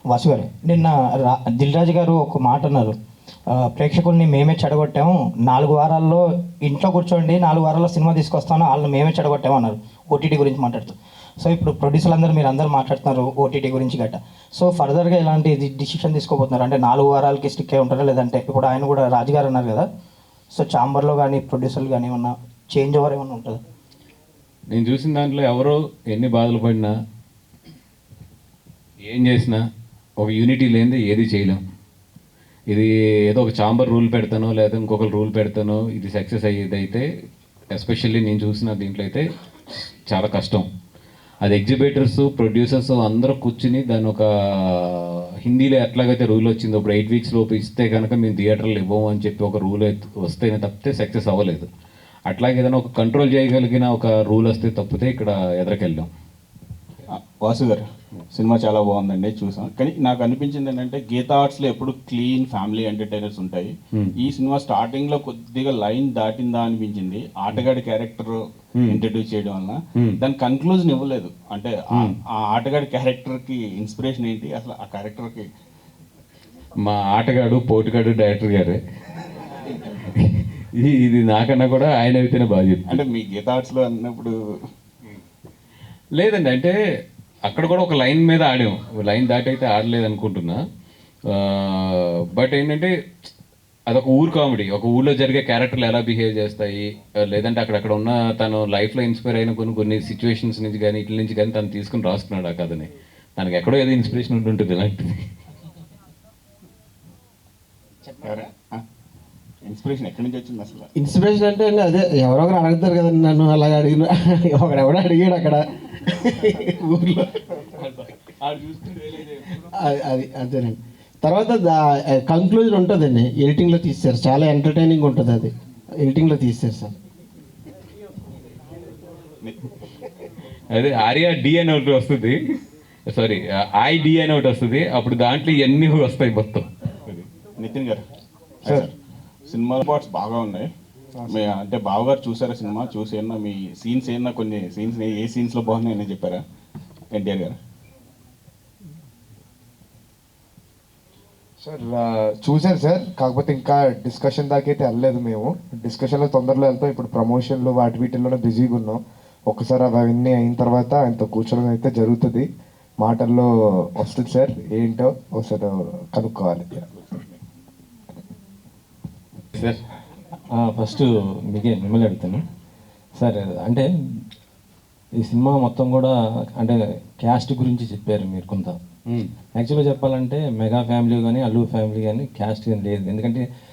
వాసు గారు నిన్న దిల్ రాజు గారు ఒక మాట అన్నారు. ప్రేక్షకుల్ని మేమే చెడగొట్టాము, 4 వారాల్లో ఇంట్లో కూర్చోండి, 4 వారాల్లో సినిమా తీసుకొస్తాను, వాళ్ళని మేమే చెడగొట్టాము అన్నారు ఓటీటీ గురించి మాట్లాడుతూ. సో ఇప్పుడు ప్రొడ్యూసర్లు అందరూ మీరు అందరూ మాట్లాడుతున్నారు ఓటీటీ గురించి గట్ట. సో ఫర్దర్గా ఎలాంటి డిసిషన్ తీసుకోబోతున్నారు అంటే 4 వారాలకి స్టిక్ అయి ఉంటారా, లేదంటే ఇప్పుడు ఆయన కూడా రాజుగారు అన్నారు కదా, సో ఛాంబర్లో కానీ ప్రొడ్యూసర్లు కానీ ఏమన్నా చేంజ్ ఓవర్ ఏమన్నా ఉంటుందా? నేను చూసిన దాంట్లో ఎవరో ఎన్ని బాధలు పడినా ఏం చేసినా ఒక యూనిటీ లేనిదే ఏది చేయలేం. ఇది ఏదో ఒక ఛాంబర్ రూల్ పెడతానో లేదా ఇంకొకరు రూల్ పెడతానో ఇది సక్సెస్ అయ్యేది అయితే ఎస్పెషల్లీ నేను చూసిన దీంట్లో అయితే చాలా కష్టం. అది ఎగ్జిబిటర్స్ ప్రొడ్యూసర్స్ అందరూ కూర్చుని దాని ఒక హిందీలో ఎట్లాగైతే రూల్ వచ్చిందో ఇప్పుడు 8 వీక్స్ లోపు ఇస్తే కనుక మేము థియేటర్లు ఇవ్వము అని చెప్పి ఒక రూల్ వస్తేనే తప్పితే సక్సెస్ అవ్వలేదు. అట్లాగే ఏదైనా ఒక కంట్రోల్ చేయగలిగిన ఒక రూల్ వస్తే తప్పితే ఇక్కడ ఎదరికెళ్ళాం. వాసు గారు సినిమా చాలా బాగుందండి, చూసాం. కానీ నాకు అనిపించింది ఏంటంటే గీతా ఆర్ట్స్లో ఎప్పుడు క్లీన్ ఫ్యామిలీ ఎంటర్టైనర్స్ ఉంటాయి. ఈ సినిమా స్టార్టింగ్ లో కొద్దిగా లైన్ దాటిందా అనిపించింది, ఆటగాడి క్యారెక్టర్ ఇంట్రడ్యూస్ చేయడం వల్ల. దాని కన్క్లూజన్ ఇవ్వలేదు. అంటే ఆ ఆటగాడి క్యారెక్టర్ కి ఇన్స్పిరేషన్ ఏంటి అసలు ఆ క్యారెక్టర్ కి? మా ఆటగాడు పోటుగాడు డైరెక్టర్ గారే. ఇది నాకన్నా కూడా ఆయన అయితేనే బాగా చెప్తాను. అంటే మీ గీతా ఆర్ట్స్ లో అన్నప్పుడు లేదండి, అంటే అక్కడ కూడా ఒక లైన్ మీద ఆడాం, లైన్ దాటి అయితే ఆడలేదు అనుకుంటున్నా. బట్ ఏంటంటే అదొక ఊరు కామెడీ, ఒక ఊళ్ళో జరిగే క్యారెక్టర్లు ఎలా బిహేవ్ చేస్తాయి, లేదంటే అక్కడక్కడ ఉన్న తను లైఫ్లో ఇన్స్పైర్ అయిన కొన్ని సిచ్యువేషన్స్ నుంచి కానీ ఇట్ల నుంచి కానీ తను తీసుకుని రాసుకున్నాడు ఆ కథని. తనకి ఎక్కడో ఏదో ఇన్స్పిరేషన్ ఉంటుంటుంది ఇలాంటిది. ఇన్స్పిరేషన్ ఎక్కడి నుంచి వచ్చింది అసలు? ఇన్స్పిరేషన్ అంటే అదే ఎవరో ఒకరు అడుగుతారు కదండి, నన్ను అలాగ అడిగిన ఒకడెవడో అడిగాడు అక్కడ ఊర్లో. అది అంతేనండి. తర్వాత కంక్లూజన్ ఉంటుందండి, ఎడిటింగ్లో తీస్తారు, చాలా ఎంటర్టైనింగ్ ఉంటుంది. అది ఎడిటింగ్లో తీస్తారు సార్. అదే ఆర్యా డి అని ఒకటి వస్తుంది, సారీ ఐడి అని ఒకటి వస్తుంది, అప్పుడు దాంట్లో ఇవన్నీ వస్తాయి మొత్తం. నితిన్ గారు సార్, సినిమా పార్ట్స్ బాగా ఉన్నాయి. అంటే బావగారు చూసారా సినిమా? చూసి ఏమన్నా మీ సీన్స్ ఏమన్నా కొన్ని సీన్స్ ఏ సీన్స్లో బాగున్నాయని చెప్పారా ఎన్టీఆర్ గారు? సార్ చూశారు సార్, కాకపోతే ఇంకా డిస్కషన్ దాకైతే వెళ్ళలేదు. మేము డిస్కషన్లో తొందరలో వెళ్తాం. ఇప్పుడు ప్రమోషన్లు వాటి వీటిల్లోనే బిజీగా ఉన్నాం. ఒక్కసారి అవన్నీ అయిన తర్వాత ఆయనతో కూర్చోడం అయితే జరుగుతుంది, మాటల్లో వస్తుంది సార్. ఏంటో ఒకసారి కనుక్కోవాలి సార్. ఫస్ట్ మిమ్మల్ని అడుగుతాను సార్. అంటే ఈ సినిమా మొత్తం కూడా అంటే క్యాస్ట్ గురించి చెప్పారు మీరు కొంత. యాక్చువల్గా చెప్పాలంటే మెగా ఫ్యామిలీ కానీ అల్లు ఫ్యామిలీ కానీ క్యాస్ట్ లేదు. ఎందుకంటే